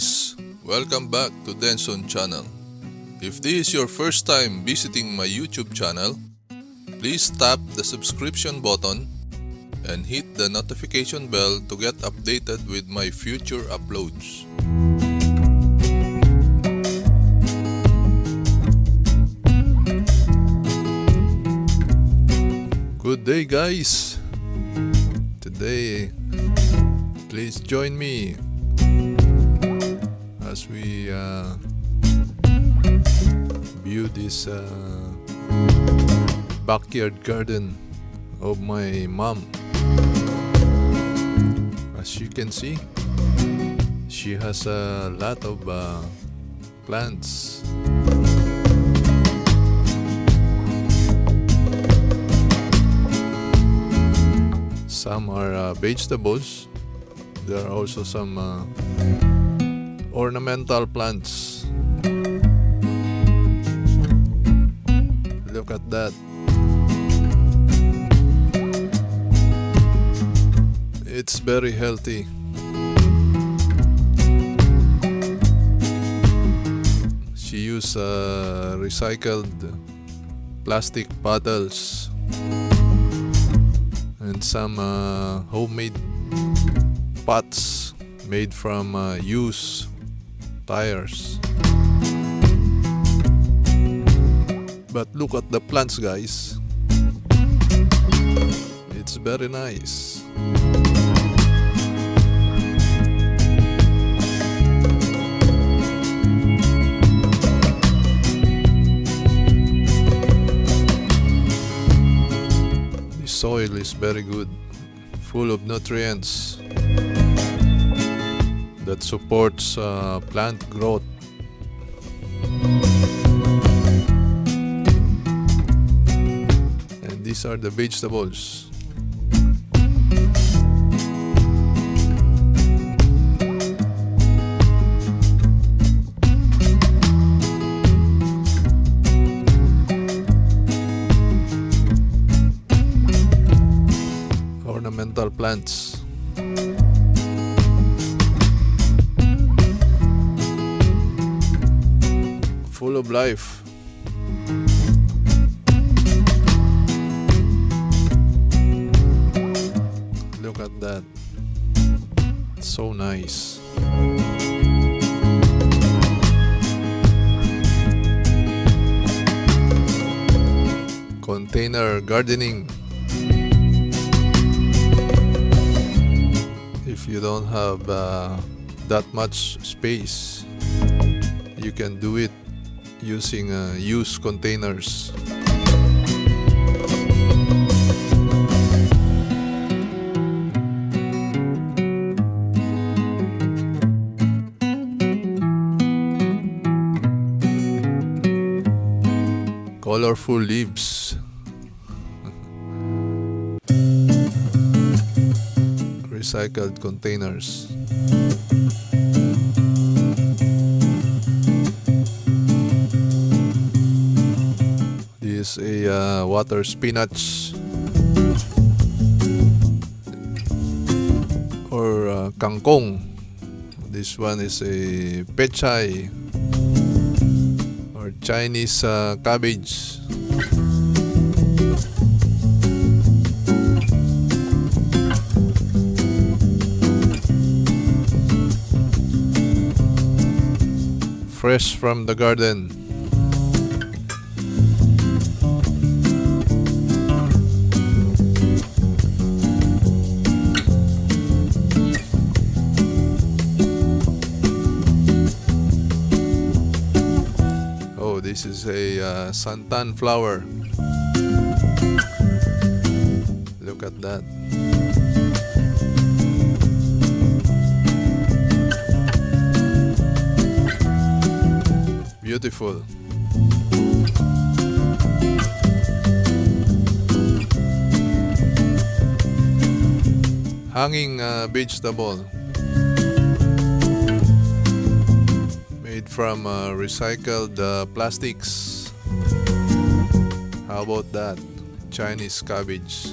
guys! Welcome back to Denson channel. If this is your first time visiting my YouTube channel, please tap the subscription button and hit the notification bell to get updated with my future uploads. Good day guys! Today, please join me as we view this backyard garden of my mom. As you can see, she has a lot of plants. Some are vegetables. There are also some ornamental plants. Look at that. It's very healthy. She used recycled plastic bottles and some homemade pots made from used tires. But look at the plants, guys. It's very nice. The soil is very good, full of nutrients that supports plant growth. And these are the vegetables. Ornamental plants. Full of life. Look at that. So nice. Container gardening. If you don't have that much space, you can do it using used containers. Colorful leaves. Recycled containers. This is a water spinach or kangkong. This one is a pechay or Chinese cabbage. Fresh from the garden. Oh, this is a santan flower. Look at that. Beautiful. Hanging vegetable made from recycled plastics. How about that? Chinese cabbage.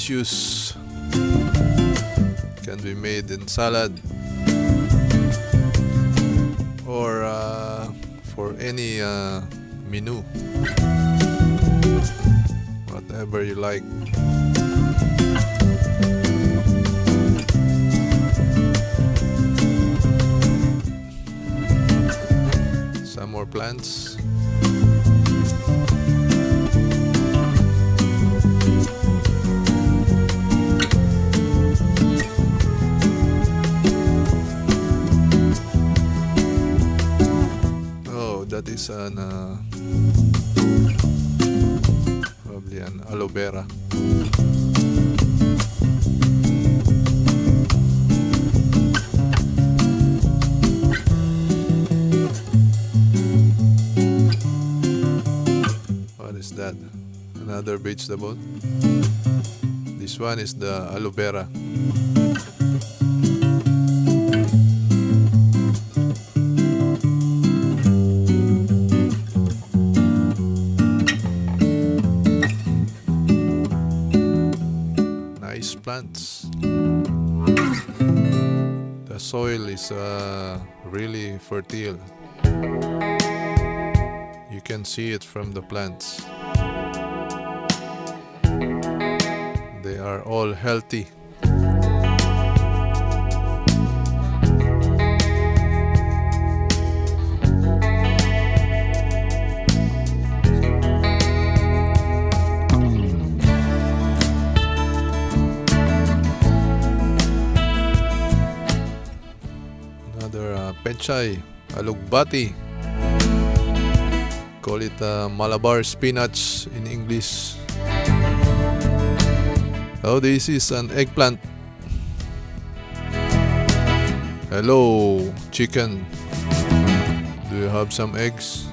delicious. Can be made in salad or for any menu, whatever you like. Some more plants. Oh, that is an probably an aloe vera. What is that? Another vegetable? This one is the aloe vera. Nice plants. The soil is really fertile. You can see it from the plants. They are all healthy. Another pechay, alugbati. Call it Malabar spinach in English. Oh, this is an eggplant. Hello, chicken. Do you have some eggs?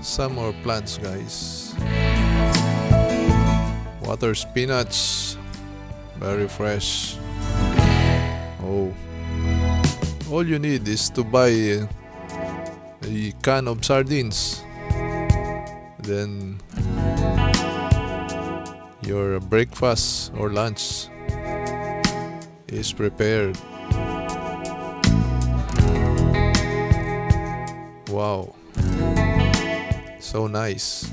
Some more plants, guys. Water spinach, very fresh. Oh, all you need is to buy a can of sardines. Then your breakfast or lunch is prepared. Wow, so nice.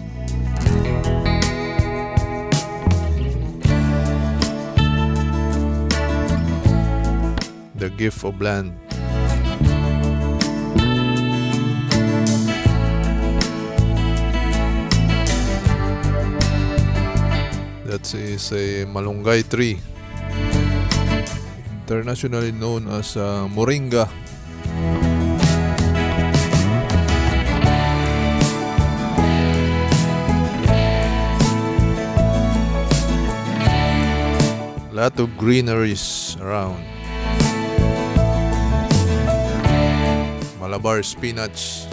The gift of land. That is a malunggay tree, internationally known as moringa. Lot of greeneries around. Malabar spinach.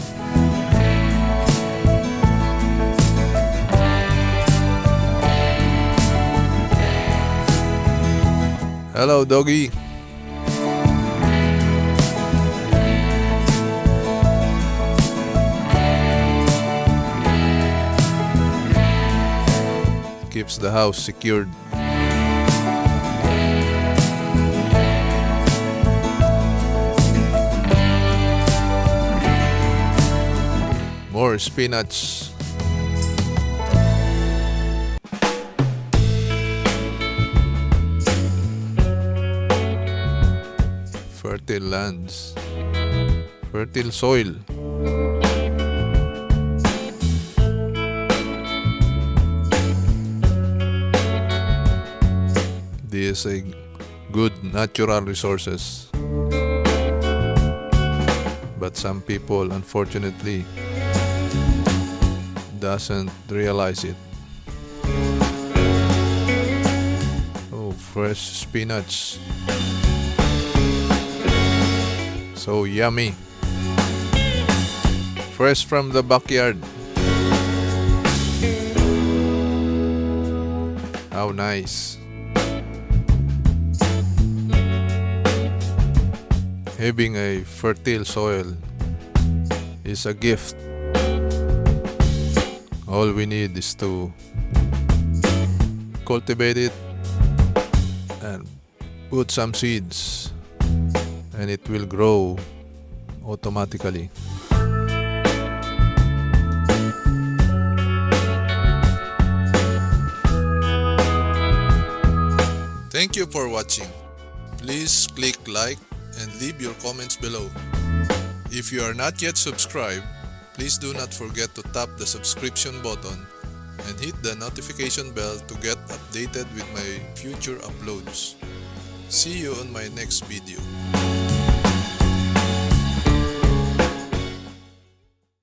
Hello, doggy. Keeps the house secured. More spinach. Fertile lands. Fertile soil. This is a good natural resources. But some people, unfortunately, doesn't realize it. Oh, fresh spinach. So yummy. Fresh from the backyard. How nice. Having a fertile soil is a gift. All we need is to cultivate it and put some seeds, and it will grow automatically. Thank you for watching. Please click like and leave your comments below. If you are not yet subscribed, please do not forget to tap the subscription button and hit the notification bell to get updated with my future uploads. See you on my next video.